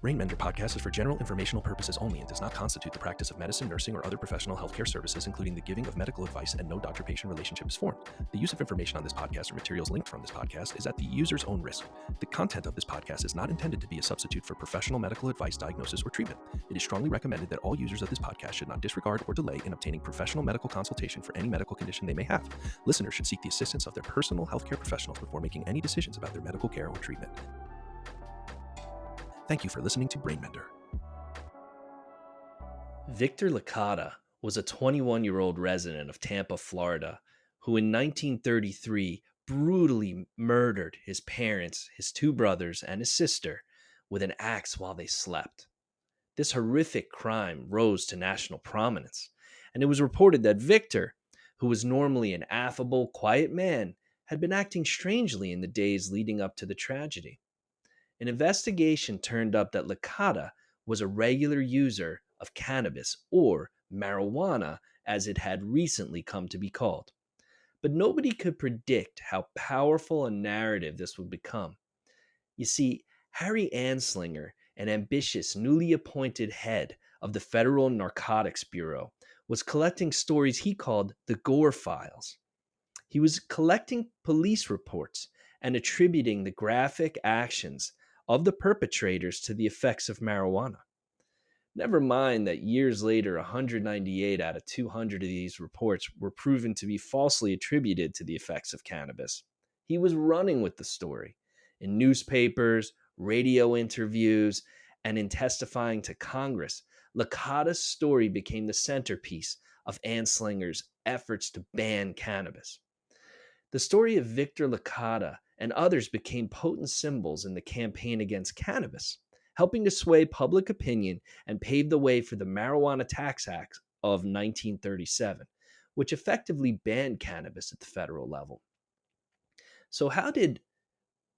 BrainMender podcast is for general informational purposes only and does not constitute the practice of medicine, nursing, or other professional healthcare services, including the giving of medical advice, and no doctor-patient relationship is formed. The use of information on this podcast or materials linked from this podcast is at the user's own risk. The content of this podcast is not intended to be a substitute for professional medical advice, diagnosis, or treatment. It is strongly recommended that all users of this podcast should not disregard or delay in obtaining professional medical consultation for any medical condition they may have. Listeners should seek the assistance of their personal healthcare professionals before making any decisions about their medical care or treatment. Thank you for listening to BrainMender. Victor Licata was a 21-year-old resident of Tampa, Florida, who in 1933 brutally murdered his parents, his two brothers, and his sister with an axe while they slept. This horrific crime rose to national prominence, and it was reported that Victor, who was normally an affable, quiet man, had been acting strangely in the days leading up to the tragedy. An investigation turned up that Licata was a regular user of cannabis, or marijuana as it had recently come to be called. But nobody could predict how powerful a narrative this would become. You see, Harry Anslinger, an ambitious, newly appointed head of the Federal Narcotics Bureau, was collecting stories he called the Gore Files. He was collecting police reports and attributing the graphic actions of the perpetrators to the effects of marijuana. Never mind that years later, 198 out of 200 of these reports were proven to be falsely attributed to the effects of cannabis. He was running with the story in newspapers, radio interviews, and in testifying to Congress. Licata's story became the centerpiece of Anslinger's efforts to ban cannabis. The story of Victor Licata and others became potent symbols in the campaign against cannabis, helping to sway public opinion and pave the way for the Marijuana Tax Act of 1937, which effectively banned cannabis at the federal level. So how did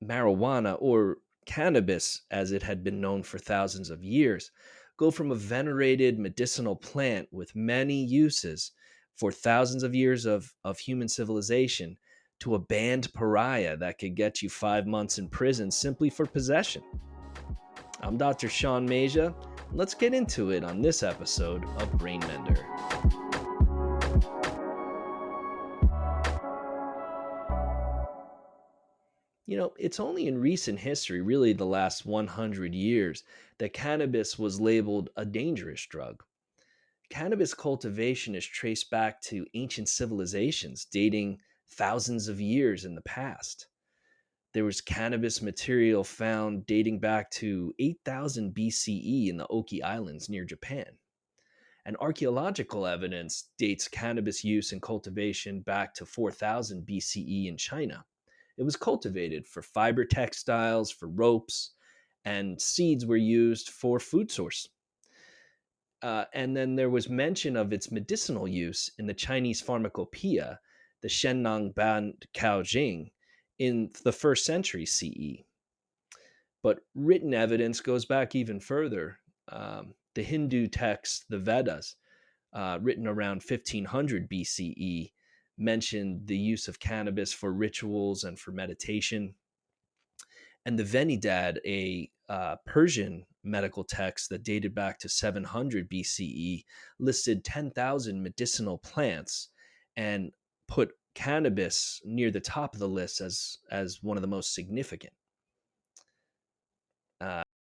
marijuana, or cannabis as it had been known for thousands of years, go from a venerated medicinal plant with many uses for thousands of years of human civilization to a banned pariah that could get you 5 months in prison simply for possession? I'm Dr. Shawn Masia, and let's get into it on this episode of BrainMender. You know, it's only in recent history, really the last 100 years, that cannabis was labeled a dangerous drug. Cannabis cultivation is traced back to ancient civilizations dating thousands of years in the past. There was cannabis material found dating back to 8000 BCE in the Oki Islands near Japan. And archaeological evidence dates cannabis use and cultivation back to 4000 BCE in China. It was cultivated for fiber textiles, for ropes, and seeds were used for food source. And then there was mention of its medicinal use in the Chinese pharmacopoeia, the Shennang Ban Cao Jing, in the 1st century CE. But written evidence goes back even further. The Hindu text, the Vedas, written around 1500 BCE, mentioned the use of cannabis for rituals and for meditation. And the Venidad, a Persian medical text that dated back to 700 BCE, listed 10,000 medicinal plants and put cannabis near the top of the list as one of the most significant.